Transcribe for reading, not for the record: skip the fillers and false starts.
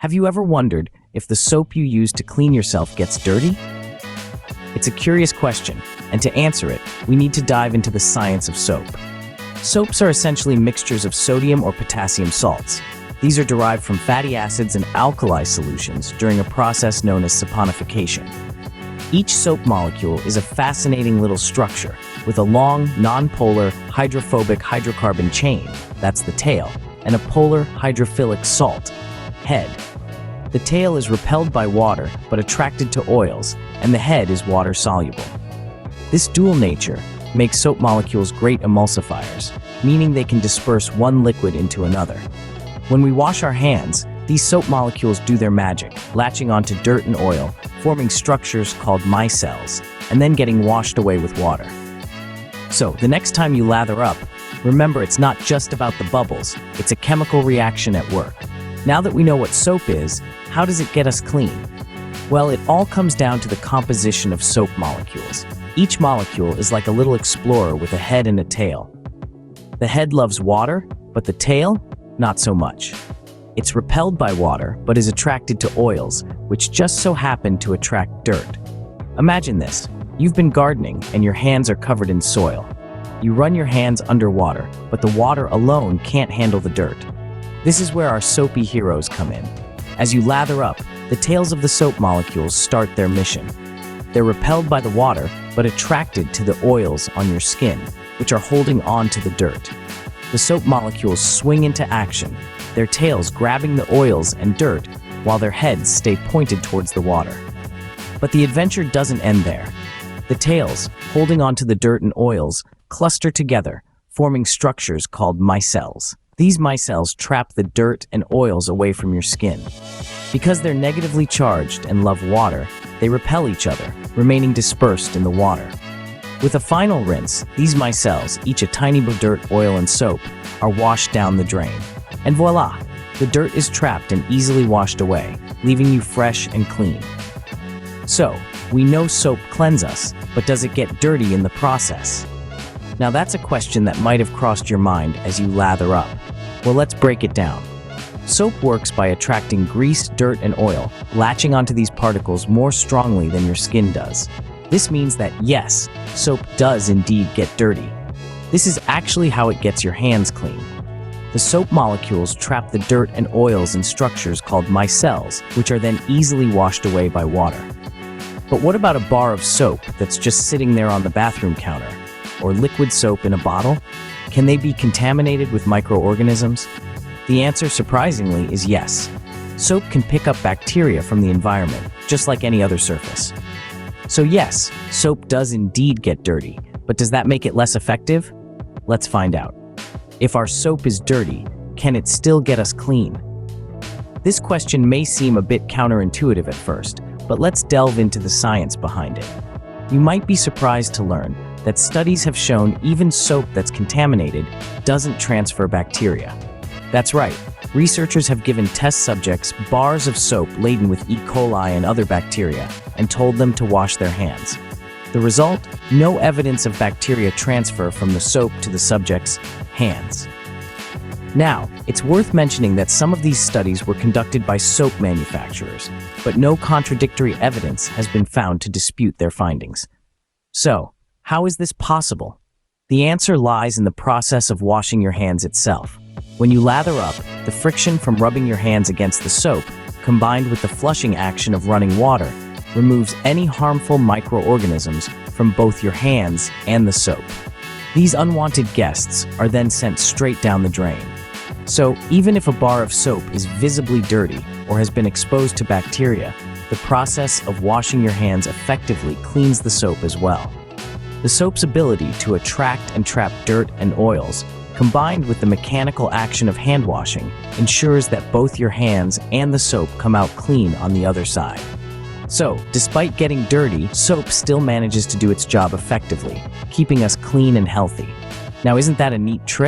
Have you ever wondered if the soap you use to clean yourself gets dirty? It's a curious question, and to answer it, we need to dive into the science of soap. Soaps are essentially mixtures of sodium or potassium salts. These are derived from fatty acids and alkali solutions during a process known as saponification. Each soap molecule is a fascinating little structure with a long, non-polar, hydrophobic hydrocarbon chain, that's the tail, and a polar hydrophilic salt, head. The tail is repelled by water but attracted to oils, and the head is water-soluble. This dual nature makes soap molecules great emulsifiers, meaning they can disperse one liquid into another. When we wash our hands, these soap molecules do their magic, latching onto dirt and oil, forming structures called micelles, and then getting washed away with water. So, the next time you lather up, remember it's not just about the bubbles, it's a chemical reaction at work. Now that we know what soap is, how does it get us clean? Well, it all comes down to the composition of soap molecules. Each molecule is like a little explorer with a head and a tail. The head loves water, but the tail, not so much. It's repelled by water, but is attracted to oils, which just so happen to attract dirt. Imagine this. You've been gardening and your hands are covered in soil. You run your hands underwater, but the water alone can't handle the dirt. This is where our soapy heroes come in. As you lather up, the tails of the soap molecules start their mission. They're repelled by the water, but attracted to the oils on your skin, which are holding on to the dirt. The soap molecules swing into action, their tails grabbing the oils and dirt, while their heads stay pointed towards the water. But the adventure doesn't end there. The tails, holding onto the dirt and oils, cluster together, forming structures called micelles. These micelles trap the dirt and oils away from your skin. Because they're negatively charged and love water, they repel each other, remaining dispersed in the water. With a final rinse, these micelles, each a tiny bit of dirt, oil, and soap, are washed down the drain. And voila! The dirt is trapped and easily washed away, leaving you fresh and clean. So, we know soap cleanses us, but does it get dirty in the process? Now that's a question that might have crossed your mind as you lather up. Well, let's break it down. Soap works by attracting grease, dirt, and oil, latching onto these particles more strongly than your skin does. This means that yes, soap does indeed get dirty. This is actually how it gets your hands clean. The soap molecules trap the dirt and oils in structures called micelles, which are then easily washed away by water. But what about a bar of soap that's just sitting there on the bathroom counter? Or liquid soap in a bottle? Can they be contaminated with microorganisms? The answer, surprisingly, is yes. Soap can pick up bacteria from the environment, just like any other surface. So yes, soap does indeed get dirty, but does that make it less effective? Let's find out. If our soap is dirty, can it still get us clean? This question may seem a bit counterintuitive at first, but let's delve into the science behind it. You might be surprised to learn that studies have shown even soap that's contaminated doesn't transfer bacteria. That's right, researchers have given test subjects bars of soap laden with E. coli and other bacteria and told them to wash their hands. The result? No evidence of bacteria transfer from the soap to the subject's hands. Now, it's worth mentioning that some of these studies were conducted by soap manufacturers, but no contradictory evidence has been found to dispute their findings. So, how is this possible? The answer lies in the process of washing your hands itself. When you lather up, the friction from rubbing your hands against the soap, combined with the flushing action of running water, removes any harmful microorganisms from both your hands and the soap. These unwanted guests are then sent straight down the drain. So, even if a bar of soap is visibly dirty or has been exposed to bacteria, the process of washing your hands effectively cleans the soap as well. The soap's ability to attract and trap dirt and oils, combined with the mechanical action of hand washing, ensures that both your hands and the soap come out clean on the other side. So, despite getting dirty, soap still manages to do its job effectively, keeping us clean and healthy. Now, isn't that a neat trick?